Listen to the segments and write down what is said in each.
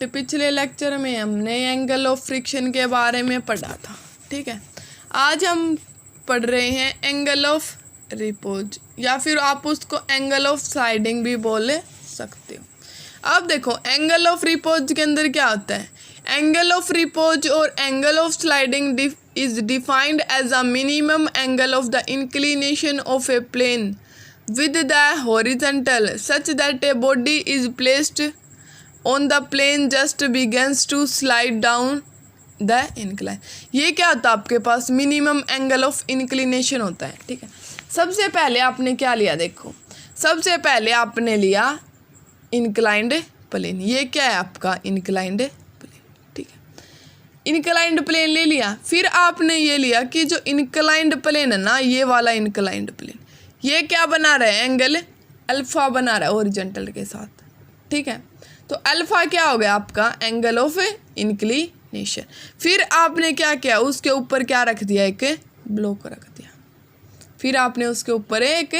Student, पिछले lecture में हमने एंगल ऑफ फ्रिक्शन के बारे में पढ़ा था। ठीक है, आज हम पढ़ रहे हैं एंगल ऑफ रिपोज, या फिर आप उसको एंगल ऑफ स्लाइडिंग भी बोल सकते हो। अब देखो एंगल ऑफ रिपोज के अंदर क्या होता है। एंगल ऑफ रिपोज और angle of sliding is defined as a minimum angle of the inclination of a plane with the horizontal such that a body is placed on the plane just begins to slide down the incline। ये क्या होता है आपके पास, minimum angle of inclination होता है। ठीक है, सबसे पहले आपने क्या लिया, देखो सबसे पहले आपने लिया इंक्लाइंड प्लेन। ये क्या है आपका इंक्लाइंड प्लेन। ठीक है, इंक्लाइंड प्लेन ले लिया। फिर आपने ये लिया कि जो इंक्लाइंड प्लेन है ना, ये वाला इंक्लाइंड प्लेन, ये क्या बना रहा है, एंगल अल्फा बना रहा है ओरिजेंटल के साथ। ठीक है, तो अल्फा क्या हो गया आपका, एंगल ऑफ इंक्लिनेशन। फिर आपने क्या किया, उसके ऊपर क्या रख दिया, एक ब्लॉक रख दिया। फिर आपने उसके ऊपर एक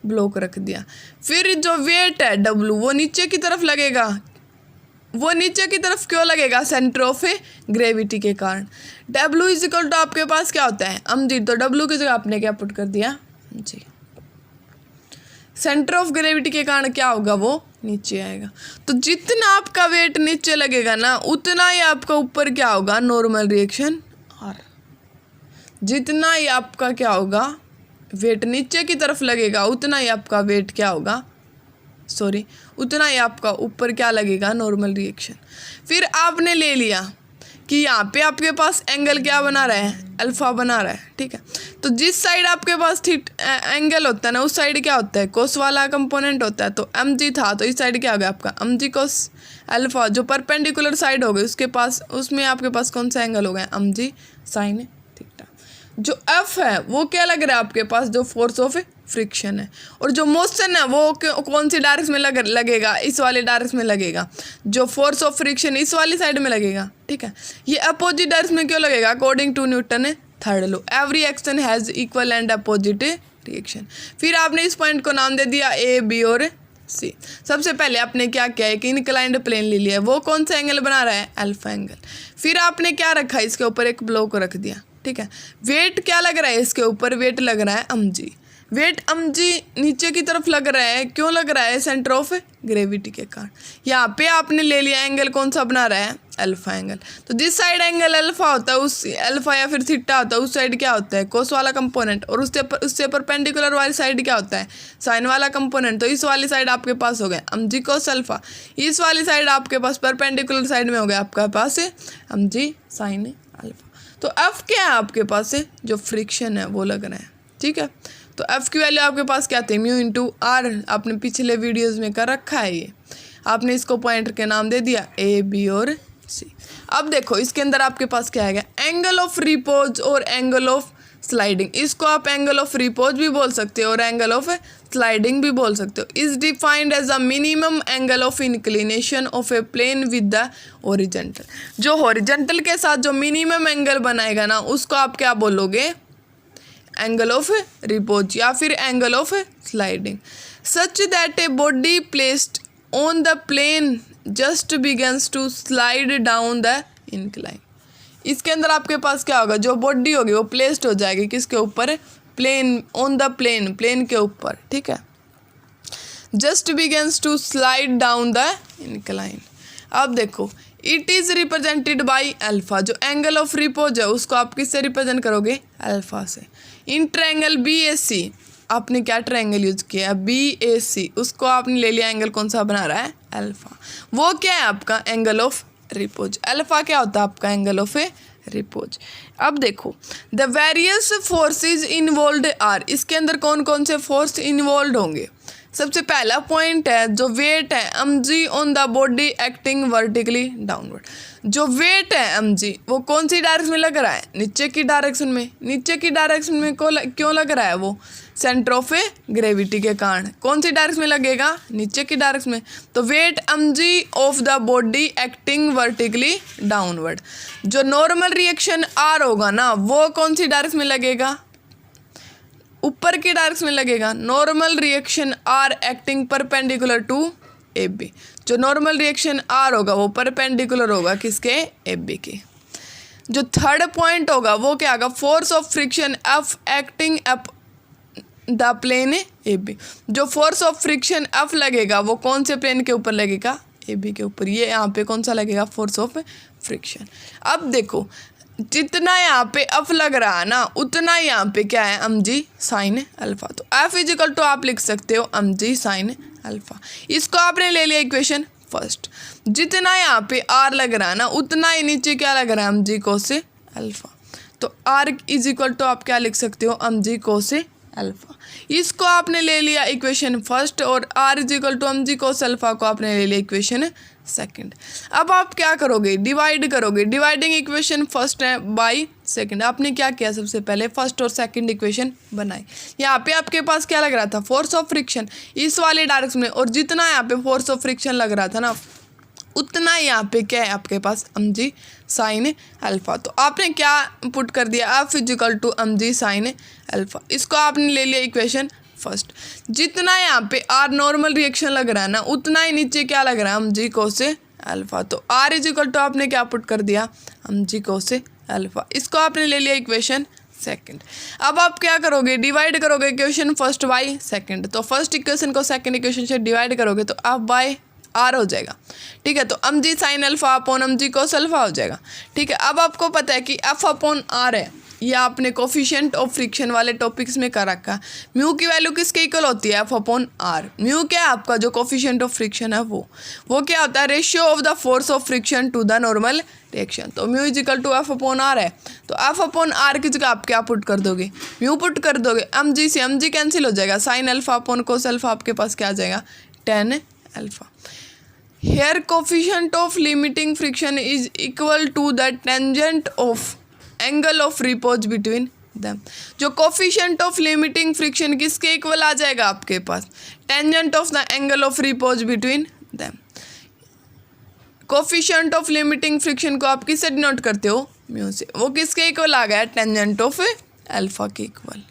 ब्लॉक रख दिया। फिर जो वेट है डब्लू, वो नीचे की तरफ लगेगा। वो नीचे की तरफ क्यों लगेगा, सेंटर ऑफ ग्रेविटी के कारण। डब्लू इज इक्वल टू आपके पास क्या होता है, mg। तो डब्लू की जगह आपने क्या पुट कर दिया, जी। सेंटर ऑफ ग्रेविटी के कारण क्या होगा, वो नीचे आएगा। तो जितना आपका वेट नीचे लगेगा ना, उतना ही आपका ऊपर क्या होगा, नॉर्मल रिएक्शन आर। जितना ही आपका क्या होगा, वेट नीचे की तरफ लगेगा, उतना ही आपका वेट क्या होगा, उतना ही आपका ऊपर क्या लगेगा, नॉर्मल रिएक्शन। फिर आपने ले लिया कि यहाँ पे आपके पास एंगल क्या बना रहा है, अल्फा बना रहा है। ठीक है, तो जिस साइड आपके पास एंगल होता है ना, उस साइड क्या होता है, कोस वाला कंपोनेंट होता है। तो mg था, तो इस साइड क्या हो गया आपका mg कोस अल्फा। जो परपेंडिकुलर साइड हो गई उसके पास, उसमें आपके पास कौन सा एंगल हो गया, mg साइन थीटा। जो F है वो क्या लग रहा है आपके पास, जो फोर्स ऑफ फ्रिक्शन है। और जो मोशन है वो कौन सी डायरेक्शन में लगेगा, इस वाले डायरेक्शन में लगेगा। जो फोर्स ऑफ फ्रिक्शन इस वाली साइड में लगेगा। ठीक है, ये अपोजिट डायरेक्शन में क्यों लगेगा, according to Newton third law, every action has equal and opposite reaction. फिर आपने इस पॉइंट को नाम दे दिया ए, बी और सी। सबसे पहले आपने क्या किया, एक इंक्लाइंड प्लेन ले लिया, वो कौन सा एंगल बना रहा है, अल्फा एंगल। फिर आपने क्या रखा, इसके ऊपर एक ब्लॉक रख दिया। ठीक है, वेट क्या लग रहा है, इसके ऊपर वेट लग रहा है mg। वेट mg नीचे की तरफ लग रहा है, क्यों लग रहा है, सेंटर ऑफ ग्रेविटी के कारण। यहाँ पे आपने ले लिया एंगल कौन सा बना रहा है, अल्फा एंगल। तो जिस साइड एंगल अल्फा होता है, उस अल्फा या फिर थीटा होता है, उस साइड क्या होता है, कोस वाला कंपोनेंट। और उससे परपेंडिकुलर वाली साइड क्या होता है, साइन वाला कंपोनेंट। तो इस वाली साइड आपके पास हो गया mg कोस अल्फा, इस वाली साइड आपके पास परपेंडिकुलर साइड में हो गया आपके पास mg साइन अल्फा। तो F क्या है आपके पास से, जो फ्रिक्शन है वो लग रहा है। ठीक है, तो F की वैल्यू आपके पास क्या थी, म्यू इंटू आर। आपने पिछले वीडियोस में कर रखा है ये। आपने इसको पॉइंटर के नाम दे दिया ए, बी और सी। अब देखो इसके अंदर आपके पास क्या है, एंगल ऑफ रिपोज और एंगल ऑफ स्लाइडिंग। इसको आप एंगल ऑफ रिपोज भी बोल सकते हो और एंगल ऑफ स्लाइडिंग भी बोल सकते हो। Is defined as a minimum angle of inclination of a plane with the horizontal. जो हॉरिजॉन्टल के साथ जो मिनिमम एंगल बनाएगा ना, उसको आप क्या बोलोगे, एंगल ऑफ रिपोज या फिर angle of sliding. Such that a body placed on the plane just begins to slide down the incline. इसके अंदर आपके पास क्या होगा, जो बॉडी होगी वो प्लेस्ड हो जाएगी किसके ऊपर, plane, on the plane, plane के ऊपर। ठीक है, just begins to slide down the incline. अब देखो it is represented by alpha. जो एंगल ऑफ रिपोज है उसको आप किससे रिप्रेजेंट करोगे, अल्फा से। इन ट्रायंगल BAC, आपने क्या ट्रायंगल यूज किया, BAC, उसको आपने ले लिया एंगल कौन सा बना रहा है, अल्फा। वो क्या है आपका एंगल ऑफ रिपोज। अल्फा क्या होता है आपका, एंगल ऑफ रिपोज। अब देखो the various forces involved are. इसके अंदर कौन कौन से फोर्स इन्वॉल्व होंगे। सबसे पहला पॉइंट है जो वेट है mg on the body acting vertically downward. जो वेट है mg वो कौन सी डायरेक्शन में लग रहा है, नीचे की डायरेक्शन में। नीचे की डायरेक्शन में क्यों लग रहा है, वो सेंटर ऑफ ग्रेविटी के कारण। कौन सी डायरेक्शन में लगेगा, नीचे की डायरेक्शन में। तो weight mg of the body acting vertically downward. जो नॉर्मल रिएक्शन R होगा ना, वो कौन सी डायरेक्शन में लगेगा, ऊपर की डायरेक्शन में लगेगा। Normal reaction R acting perpendicular to A B. जो नॉर्मल रिएक्शन आर होगा वो परपेंडिकुलर होगा किसके, ए बी के। जो थर्ड पॉइंट होगा वो क्या होगा, force of friction F acting up the plane A B. जो फोर्स ऑफ फ्रिक्शन एफ लगेगा वो कौन से प्लेन के ऊपर लगेगा, ए बी के ऊपर। ये यहाँ पे कौन सा लगेगा, फोर्स ऑफ फ्रिक्शन। अब देखो जितना यहाँ पे एफ लग रहा है ना उतना यहाँ पे क्या है, एम जी साइन अल्फा। तो एफ इजिकल टू आप लिख सकते हो एम जी साइन अल्फा। इसको आपने ले लिया इक्वेशन फर्स्ट। जितना यहाँ पे आर लग रहा है ना उतना ही नीचे क्या लग रहा है, एम जी कोस अल्फा। तो आर इजिकल टू आप क्या लिख सकते हो, एम जी कोस अल्फा। इसको आपने ले लिया इक्वेशन फर्स्ट और R equal to M G cos alpha को आपने ले लिया इक्वेशन सेकंड। अब आप क्या करोगे, डिवाइड करोगे। डिवाइडिंग इक्वेशन फर्स्ट है बाय सेकंड। आपने क्या किया, सबसे पहले फर्स्ट और सेकंड इक्वेशन बनाई। यहाँ पे आपके पास क्या लग रहा था, फोर्स ऑफ फ्रिक्शन इस वाले डायरेक्शन में, और जितना यहाँ पे फोर्स ऑफ फ्रिक्शन लग रहा था ना उतना यहाँ पे क्या है आपके पास, एम जी साइन अल्फा। तो आपने क्या पुट कर दिया, F equal to M G sine alpha. इसको आपने ले लिया इक्वेशन फर्स्ट। जितना यहाँ पे आर नॉर्मल रिएक्शन लग रहा है ना उतना ही नीचे क्या लग रहा है, एम जी कोस अल्फा। तो आर इजिकल टू आपने क्या पुट कर दिया, एम जी कोस अल्फा। इसको आपने ले लिया इक्वेशन सेकंड। अब आप क्या करोगे, डिवाइड करोगे इक्वेशन फर्स्ट बाय सेकंड। तो फर्स्ट इक्वेशन को सेकंड इक्वेशन से डिवाइड करोगे तो आप बाय आर हो जाएगा, ठीक है। तो M G sine alpha upon M G cos alpha हो जाएगा, ठीक है। अब आपको पता है कि एफ अपॉन आर है, ये आपने कोफिशिएंट ऑफ फ्रिक्शन वाले टॉपिक्स में कर रखा है। म्यू की वैल्यू किसके इक्वल होती है, एफ अपॉन आर। म्यू क्या है आपका, जो कोफिशिएंट ऑफ फ्रिक्शन है वो क्या होता है, ratio of the force of friction to the normal reaction. तो mu is equal to F upon R है। तो एफ अपॉन आर की जगह आप क्या पुट कर दोगे, म्यू पुट कर दोगे। एम जी से एम जी कैंसिल हो जाएगा, sign alpha upon cos alpha आपके पास क्या आ जाएगा, tan alpha. Here coefficient of limiting friction is equal to the tangent of angle of repose between them। जो coefficient of limiting friction किसके equal आ जाएगा आपके पास, tangent of the angle of repose between them। coefficient of limiting friction को आप किससे denote करते हो, mu से। वो किसके इक्वल आ गया, tangent of अल्फा के इक्वल।